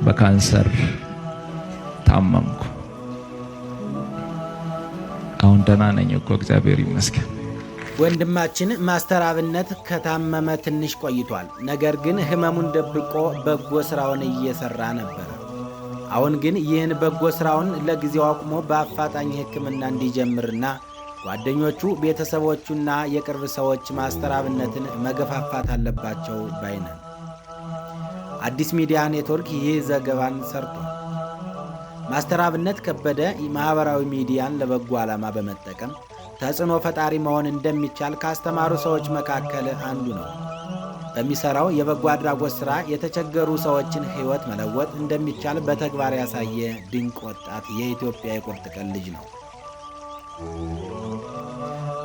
በካንሰር ታመምኩ። አሁን ደህና ነኝ እኮ እግዚአብሔር ይመስገን። ወንድማችን ማስተር አብነት ከታመመ ትንሽ ቆይቷል። ነገር ግን ህመሙን ደብቆ በጎ ስራውን እየሰራ ነበር። አሁን ግን ይህን በጎ ስራውን ለጊዜው አቁሞ በአፋጣኝ ሕክምና እንዲጀምርና ጓደኞቹ፣ ቤተሰቦቹና የቅርብ ሰዎች ማስተር አብነትን መገፋፋት አለባቸው ባይነን። አዲስ ሚዲያ ኔትወርክ ይህ ዘገባን ሰርቷል። ማስተር አብነት ከበደ ማህበራዊ ሚዲያን ለበጎ ዓላማ በመጠቀም ተጽዕኖ ፈጣሪ መሆን እንደሚቻል ካስተማሩ ሰዎች መካከል አንዱ ነው። በሚሰራው የበጎ አድራጎት ሥራ የተቸገሩ ሰዎችን ሕይወት መለወጥ እንደሚቻል በተግባር ያሳየ ድንቅ ወጣት የኢትዮጵያ የቁርጥ ቀን ልጅ ነው።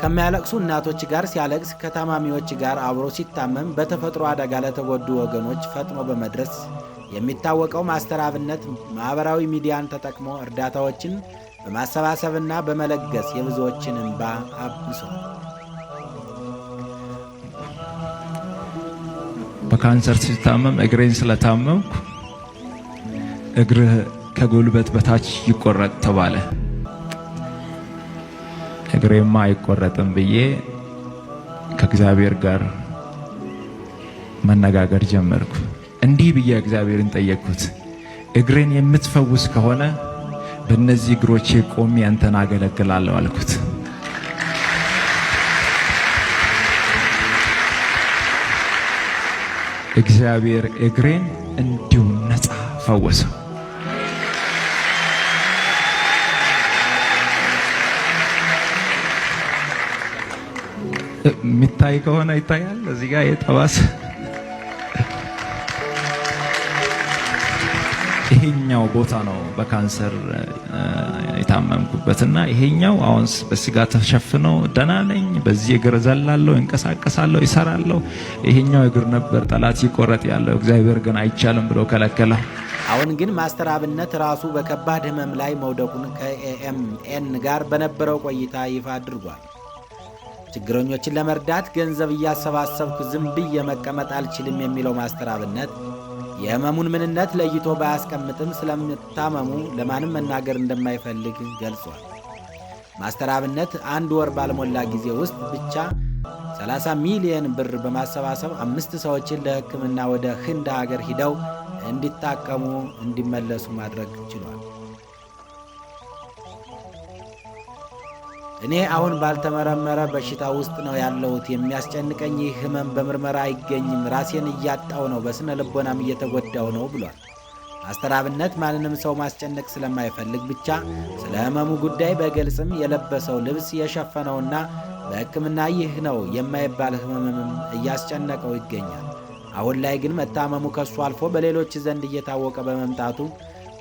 ከሚያለቅሱ እናቶች ጋር ሲያለቅስ፣ ከታማሚዎች ጋር አብሮ ሲታመም፣ በተፈጥሮ አደጋ ለተጎዱ ወገኖች ፈጥኖ በመድረስ የሚታወቀው ማስተር አብነት ማህበራዊ ሚዲያን ተጠቅሞ እርዳታዎችን በማሰባሰብና በመለገስ የብዙዎችን እንባ አብሷል። በካንሰር ሲታመም እግሬን ስለታመምኩ እግርህ ከጉልበት በታች ይቆረጥ ተባለ። እግሬማ አይቆረጥም ብዬ ከእግዚአብሔር ጋር መነጋገር ጀመርኩ። እንዲህ ብዬ እግዚአብሔርን ጠየቅኩት፣ እግሬን የምትፈውስ ከሆነ በእነዚህ እግሮቼ ቆሜ አንተን አገለግላለሁ አልኩት። እግዚአብሔር እግሬን እንዲሁ ነፃ ፈወሰው። የሚታይ ከሆነ ይታያል። እዚህ ጋር የጠባስ ይሄኛው ቦታ ነው በካንሰር የታመምኩበትና ይሄኛው አሁን በስጋ ተሸፍኖ ደህና ነኝ። በዚህ እግር ዘላለሁ፣ እንቀሳቀሳለሁ፣ ይሰራለሁ። ይሄኛው እግር ነበር ጠላት ይቆረጥ ያለው፣ እግዚአብሔር ግን አይቻልም ብሎ ከለከለ። አሁን ግን ማስተር አብነት ራሱ በከባድ ህመም ላይ መውደቁን ከኤኤምኤን ጋር በነበረው ቆይታ ይፋ አድርጓል። ችግረኞችን ለመርዳት ገንዘብ እያሰባሰብኩ ዝም ብዬ መቀመጥ አልችልም የሚለው ማስተር አብነት የህመሙን ምንነት ለይቶ ባያስቀምጥም ስለምታመሙ ለማንም መናገር እንደማይፈልግ ገልጿል። ማስተር አብነት አንድ ወር ባልሞላ ጊዜ ውስጥ ብቻ 30 ሚሊዮን ብር በማሰባሰብ 5 ሰዎችን ለሕክምና ወደ ህንድ ሀገር ሂደው እንዲታከሙ እንዲመለሱ ማድረግ ችሏል። እኔ አሁን ባልተመረመረ በሽታ ውስጥ ነው ያለሁት። የሚያስጨንቀኝ ይህ ህመም በምርመራ አይገኝም። ራሴን እያጣው ነው፣ በስነ ልቦናም እየተጎዳው ነው ብሏል። ማስተር አብነት ማንንም ሰው ማስጨነቅ ስለማይፈልግ ብቻ ስለ ህመሙ ጉዳይ በግልጽም የለበሰው ልብስ የሸፈነውና በሕክምና ይህ ነው የማይባል ህመምም እያስጨነቀው ይገኛል። አሁን ላይ ግን መታመሙ ከሱ አልፎ በሌሎች ዘንድ እየታወቀ በመምጣቱ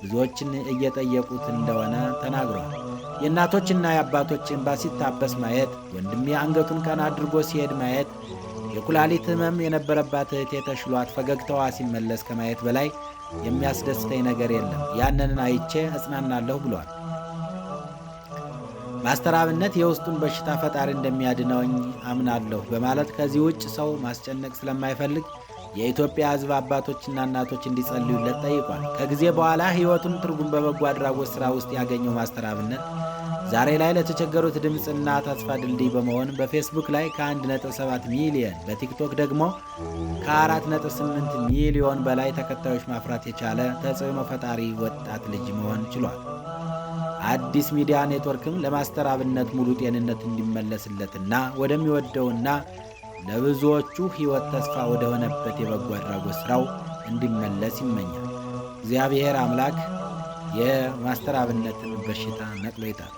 ብዙዎችን እየጠየቁት እንደሆነ ተናግሯል። የእናቶችና የአባቶች እንባ ሲታበስ ማየት፣ ወንድሜ አንገቱን ቀና አድርጎ ሲሄድ ማየት፣ የኩላሊት ህመም የነበረባት እህቴ ተሽሏት ፈገግታዋ ሲመለስ ከማየት በላይ የሚያስደስተኝ ነገር የለም። ያንን አይቼ እጽናናለሁ ብሏል። ማስተር አብነት የውስጡን በሽታ ፈጣሪ እንደሚያድነውኝ አምናለሁ በማለት ከዚህ ውጭ ሰው ማስጨነቅ ስለማይፈልግ የኢትዮጵያ ሕዝብ አባቶችና እናቶች እንዲጸልዩለት ጠይቋል። ከጊዜ በኋላ ሕይወቱን ትርጉም በበጎ አድራጎት ሥራ ውስጥ ያገኘው ማስተር አብነት ዛሬ ላይ ለተቸገሩት ድምፅና ተስፋ ድልድይ በመሆን በፌስቡክ ላይ ከ1.7 ሚሊዮን በቲክቶክ ደግሞ ከ4.8 ሚሊዮን በላይ ተከታዮች ማፍራት የቻለ ተጽዕኖ ፈጣሪ ወጣት ልጅ መሆን ችሏል። አዲስ ሚዲያ ኔትወርክም ለማስተር አብነት ሙሉ ጤንነት እንዲመለስለትና ወደሚወደውና ለብዙዎቹ ሕይወት ተስፋ ወደ ሆነበት የበጎ አድራጎት ሥራው እንዲመለስ ይመኛል። እግዚአብሔር አምላክ የማስተር አብነትን በሽታ ነቅሎ ይጣል።